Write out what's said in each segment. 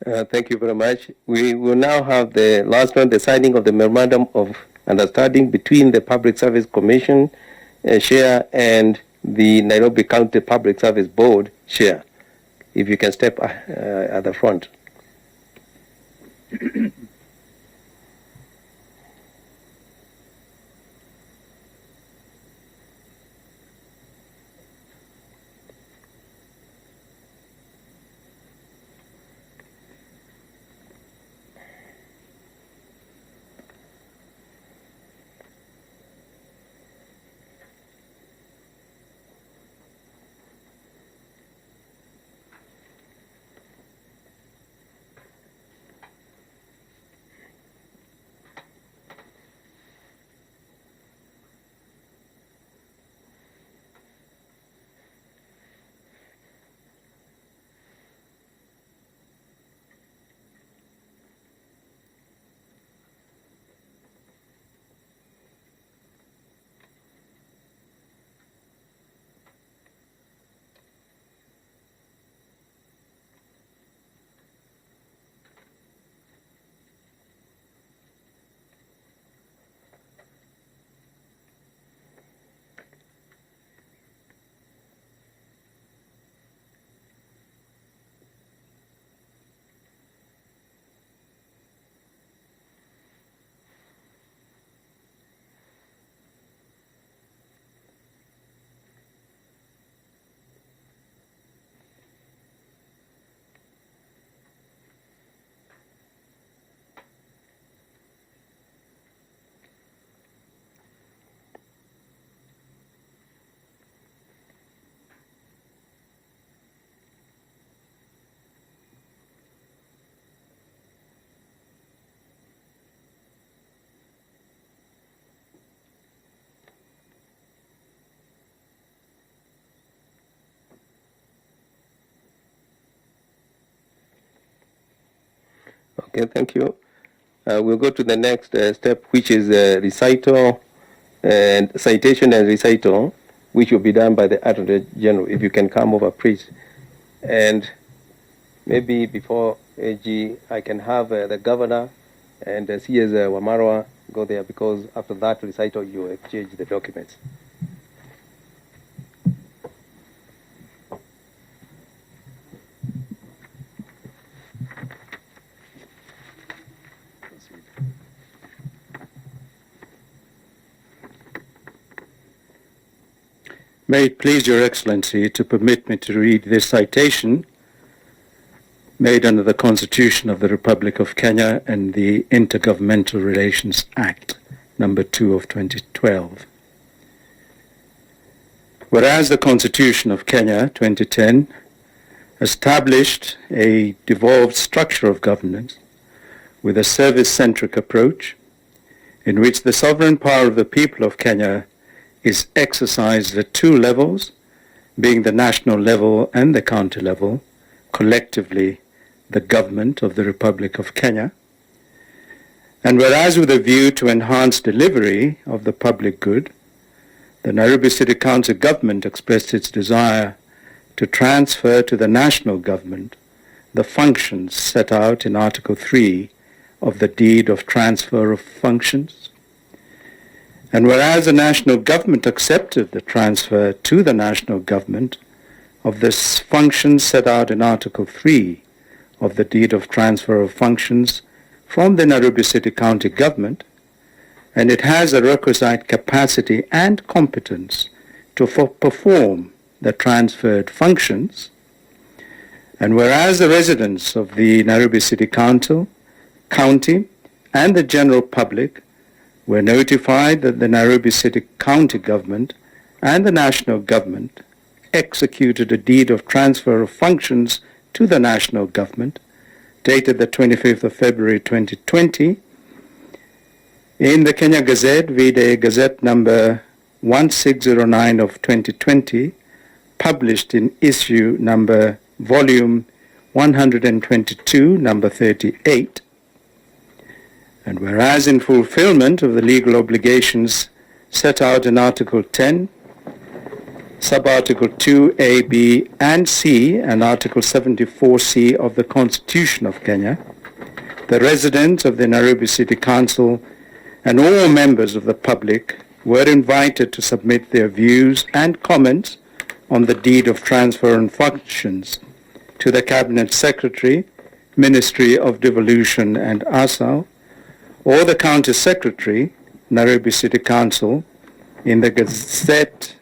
Thank you very much. We will now have the last one, the signing of the Memorandum of Understanding between the Public Service Commission Chair and the Nairobi County Public Service Board Chair. If you can step at the front. Okay, thank you. We'll go to the next step, which is recital and citation and recital, which will be done by the Attorney General. If you can come over, please. And maybe before AG, I can have the governor and CS Wamarwa go there, because after that recital, you exchange the documents. May it please Your Excellency to permit me to read this citation made under the Constitution of the Republic of Kenya and the Intergovernmental Relations Act, number 2 of 2012. Whereas the Constitution of Kenya, 2010, established a devolved structure of governance with a service-centric approach in which the sovereign power of the people of Kenya is exercised at two levels, being the national level and the county level, collectively the government of the Republic of Kenya. And whereas with a view to enhance delivery of the public good, the Nairobi City Council government expressed its desire to transfer to the national government the functions set out in Article 3 of the Deed of Transfer of Functions. And whereas the national government accepted the transfer to the national government of the functions set out in Article 3 of the Deed of Transfer of Functions from the Nairobi City County government, and it has the requisite capacity and competence to perform the transferred functions, and whereas the residents of the Nairobi City Council, County, and the general public were notified that the Nairobi City County government and the national government executed a deed of transfer of functions to the national government, dated the 25th of February 2020, in the Kenya Gazette, vide Gazette number 1609 of 2020, published in issue number volume 122, number 38, and whereas in fulfillment of the legal obligations set out in Article 10 Sub-Article 2A, B, and C, and Article 74C of the Constitution of Kenya, the residents of the Nairobi City Council and all members of the public were invited to submit their views and comments on the deed of transfer and functions to the Cabinet Secretary, Ministry of Devolution and ASAL, or the County Secretary, Nairobi City Council, in the Gazette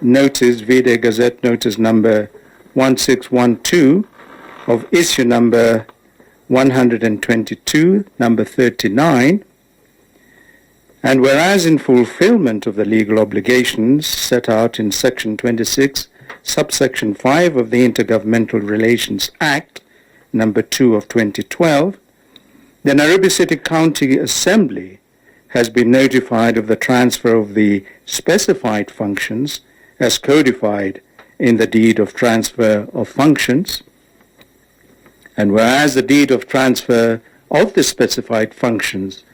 Notice, Vide Gazette Notice number 1612 of issue number 122, number 39, and whereas in fulfillment of the legal obligations set out in Section 26, subsection 5 of the Intergovernmental Relations Act, number 2 of 2012, the Nairobi City County Assembly has been notified of the transfer of the specified functions as codified in the deed of transfer of functions, and whereas the deed of transfer of the specified functions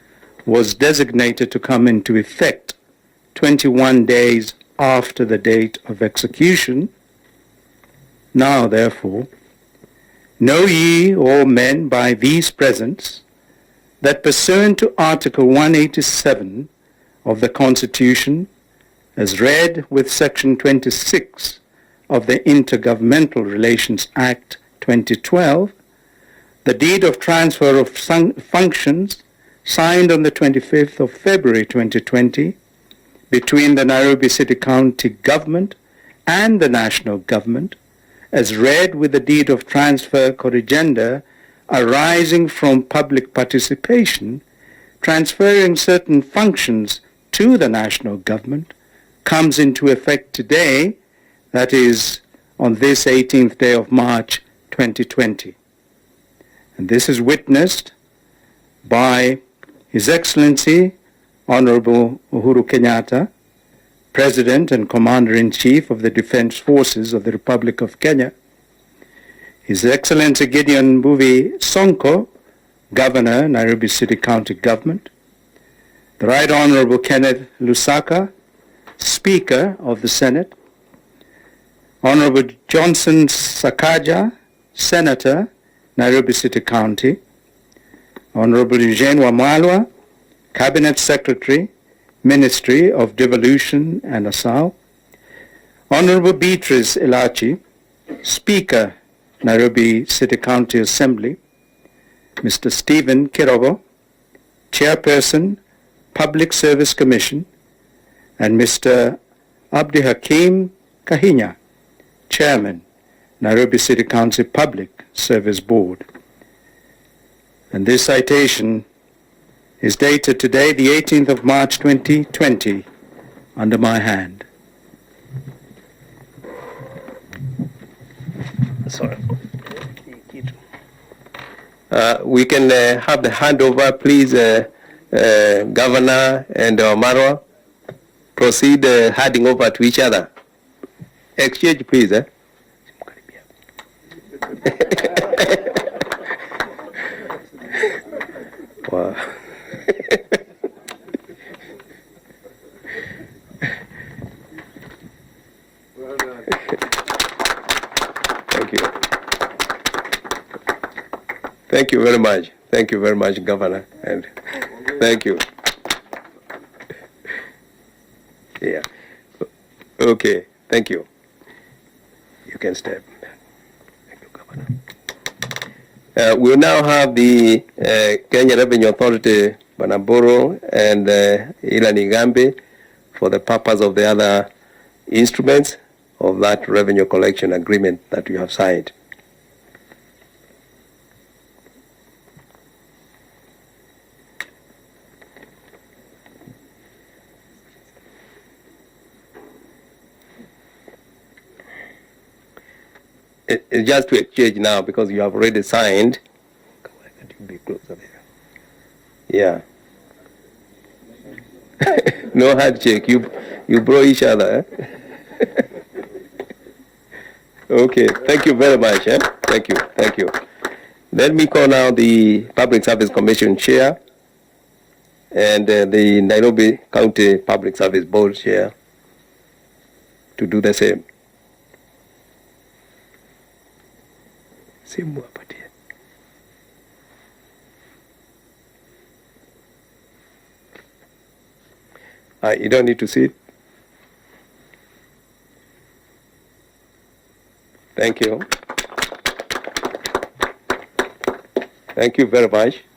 was designated to come into effect 21 days after the date of execution, now therefore, know ye, all men, by these presents, that pursuant to Article 187 of the Constitution, as read with Section 26 of the Intergovernmental Relations Act 2012, the deed of transfer of functions signed on the 25th of February 2020 between the Nairobi City County Government and the National Government, as read with the deed of transfer corrigenda arising from public participation, transferring certain functions to the National Government, comes into effect today, that is, on this 18th day of March 2020. And this is witnessed by His Excellency Honorable Uhuru Kenyatta, President and Commander-in-Chief of the Defense Forces of the Republic of Kenya, His Excellency Gideon Mbuvi Sonko, Governor, Nairobi City County Government, the Right Honorable Kenneth Lusaka, Speaker of the Senate, Honorable Johnson Sakaja, Senator, Nairobi City County, Honorable Eugene Wamalwa, Cabinet Secretary, Ministry of Devolution and ASAL, Honorable Beatrice Elachi, Speaker, Nairobi City County Assembly, Mr. Stephen Kirogo, Chairperson, Public Service Commission, and Mr. Abdi Hakim Kahinya, Chairman, Nairobi City Council Public Service Board. And this citation is dated today, the 18th of March 2020, under my hand. Sorry. We can have the handover, please, Governor and Marwa. Proceed handing over to each other. Exchange, please. Wow. Thank you. Thank you very much. Thank you very much, Governor, and thank you. Yeah. Okay. Thank you. You can step. Thank you, Governor. We'll now have the Kenya Revenue Authority, Banaboro, and Ilan Igambe for the purpose of the other instruments of that revenue collection agreement that you have signed. It's just to exchange now because you have already signed. Why can't you be closer there? Yeah. No handshake. You bro each other. Eh? Okay. Thank you very much. Eh? Thank you. Thank you. Let me call now the Public Service Commission Chair and the Nairobi County Public Service Board Chair. to do the same. Simu apatie. You don't need to sit. Thank you. Thank you very much.